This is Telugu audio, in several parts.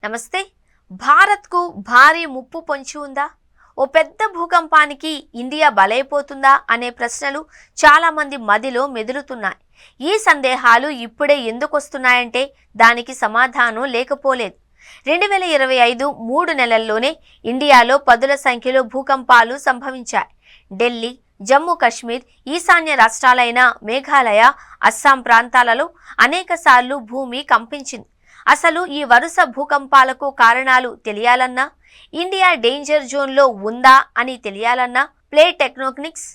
నమస్తే. భారత్కు భారీ ముప్పు పొంచి ఉందా? ఓ పెద్ద భూకంపానికి ఇండియా బలైపోతుందా అనే ప్రశ్నలు చాలా మంది మదిలో మెదులుతున్నాయి. ఈ సందేహాలు ఇప్పుడే ఎందుకు వస్తున్నాయంటే దానికి సమాధానం లేకపోలేదు. 2025 3 నెలల్లోనే ఇండియాలో పదుల సంఖ్యలో భూకంపాలు సంభవించాయి. ఢిల్లీ, జమ్మూ కాశ్మీర్, ఈశాన్య రాష్ట్రాలైన మేఘాలయ, అస్సాం ప్రాంతాలలో అనేక సార్లు భూమి కంపించింది. అసలు ఈ వరుస భూకంపాలకు కారణాలు తెలియాలన్నా, ఇండియా డేంజర్ జోన్లో ఉందా అని తెలియాలన్నా ప్లేట్ టెక్టోనిక్స్,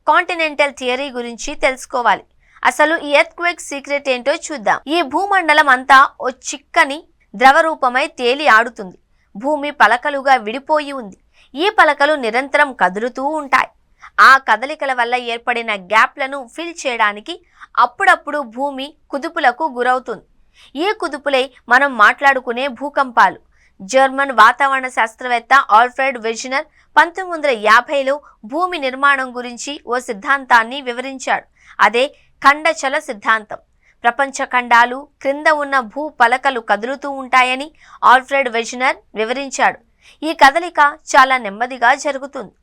కాంటినెంటల్ థియరీ గురించి తెలుసుకోవాలి. అసలు ఈ ఎర్త్క్వేక్ సీక్రెట్ ఏంటో చూద్దాం. ఈ భూమండలం అంతా ఓ చిక్కని ద్రవరూపమై తేలి ఆడుతుంది. భూమి పలకలుగా విడిపోయి ఉంది. ఈ పలకలు నిరంతరం కదులుతూ ఉంటాయి. ఆ కదలికల వల్ల ఏర్పడిన గ్యాప్లను ఫిల్ చేయడానికి అప్పుడప్పుడు భూమి కుదుపులకు గురవుతుంది. ఈ కుదుపులే మనం మాట్లాడుకునే భూకంపాలు. జర్మన్ వాతావరణ శాస్త్రవేత్త ఆల్ఫ్రెడ్ వెజ్నర్ 1950లో భూమి నిర్మాణం గురించి ఓ సిద్ధాంతాన్ని వివరించాడు. అదే ఖండచల సిద్ధాంతం. ప్రపంచ ఖండాలు క్రింద ఉన్న భూ పలకలు కదులుతూ ఉంటాయని ఆల్ఫ్రెడ్ వెజ్నర్ వివరించాడు. ఈ కదలిక చాలా నెమ్మదిగా జరుగుతుంది.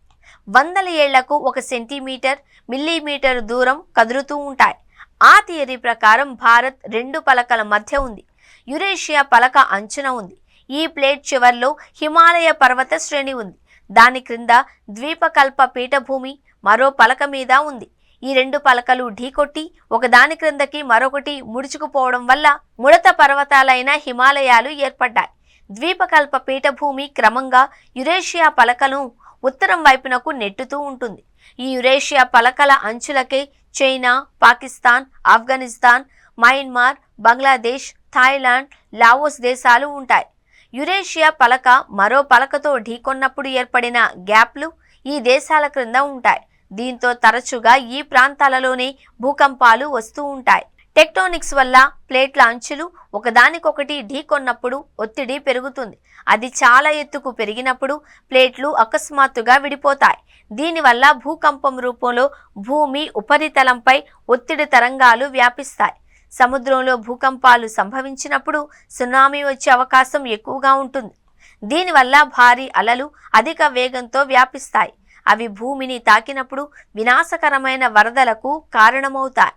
వందల ఏళ్లకు 1 సెంటీమీటర్, మిల్లీమీటర్ దూరం కదులుతూ ఉంటాయి. ఆ థియరీ ప్రకారం భారత్ 2 పలకల మధ్య ఉంది. యురేషియా పలక అంచున ఉంది. ఈ ప్లేట్ చివర్లో హిమాలయ పర్వత శ్రేణి ఉంది. దాని క్రింద ద్వీపకల్ప పీఠభూమి మరో పలక మీద ఉంది. ఈ 2 పలకలు ఢీకొట్టి ఒకదాని క్రిందకి మరొకటి ముడుచుకుపోవడం వల్ల ముడత పర్వతాలైన హిమాలయాలు ఏర్పడ్డాయి. ద్వీపకల్ప పీఠభూమి క్రమంగా యురేషియా పలకను ఉత్తరం వైపునకు నెట్టుతూ ఉంటుంది. ఈ యురేషియా పలకల అంచులకే China, Pakistan, Afghanistan, Myanmar, Bangladesh, Thailand, Laos దేశాలు ఉంటాయి. యురేషియా పలక మరో పలకతో ఢీకొన్నప్పుడు ఏర్పడిన గ్యాప్లు ఈ దేశాల క్రింద ఉంటాయి. దీంతో తరచుగా ఈ ప్రాంతాలలోనే భూకంపాలు వస్తూ ఉంటాయి. టెక్టోనిక్స్ వల్ల ప్లేట్ల అంచులు ఒకదానికొకటి ఢీకొన్నప్పుడు ఒత్తిడి పెరుగుతుంది. అది చాలా ఎత్తుకు పెరిగినప్పుడు ప్లేట్లు అకస్మాత్తుగా విడిపోతాయి. దీనివల్ల భూకంపం రూపంలో భూమి ఉపరితలంపై ఒత్తిడి తరంగాలు వ్యాపిస్తాయి. సముద్రంలో భూకంపాలు సంభవించినప్పుడు సునామీ వచ్చే అవకాశం ఎక్కువగా ఉంటుంది. దీనివల్ల భారీ అలలు అధిక వేగంతో వ్యాపిస్తాయి. అవి భూమిని తాకినప్పుడు వినాశకరమైన వరదలకు కారణమవుతాయి.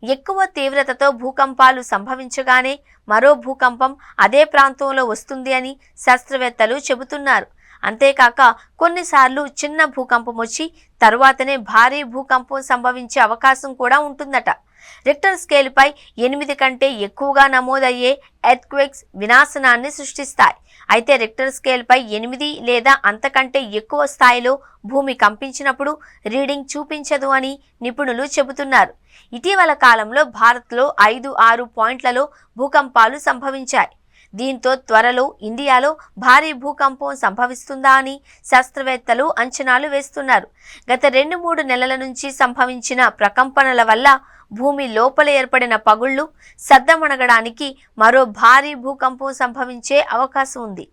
ఎక్కువ తీవ్రతతో భూకంపాలు సంభవించగానే మరో భూకంపం అదే ప్రాంతంలో వస్తుంది అని శాస్త్రవేత్తలు చెబుతున్నారు. అంతేకాక కొన్నిసార్లు చిన్న భూకంపం వచ్చి తరువాతనే భారీ భూకంపం సంభవించే అవకాశం కూడా ఉంటుందట. రిక్టర్ స్కేల్పై 8 కంటే ఎక్కువగా నమోదయ్యే ఎర్త్క్వేక్స్ వినాశనాన్ని సృష్టిస్తాయి. అయితే రిక్టర్ స్కేల్పై 8 లేదా అంతకంటే ఎక్కువ స్థాయిలో భూమి కంపించినప్పుడు రీడింగ్ చూపించదు అని నిపుణులు చెబుతున్నారు. ఇటీవల కాలంలో భారత్లో 5-6 పాయింట్లలో భూకంపాలు సంభవించాయి. దీంతో త్వరలో ఇండియాలో భారీ భూకంపం సంభవిస్తుందా అని శాస్త్రవేత్తలు అంచనాలు వేస్తున్నారు. గత 2-3 నెలల నుంచి సంభవించిన ప్రకంపనల వల్ల భూమి లోపల ఏర్పడిన పగుళ్లు సద్దమణగడానికి మరో భారీ భూకంపం సంభవించే అవకాశం ఉంది.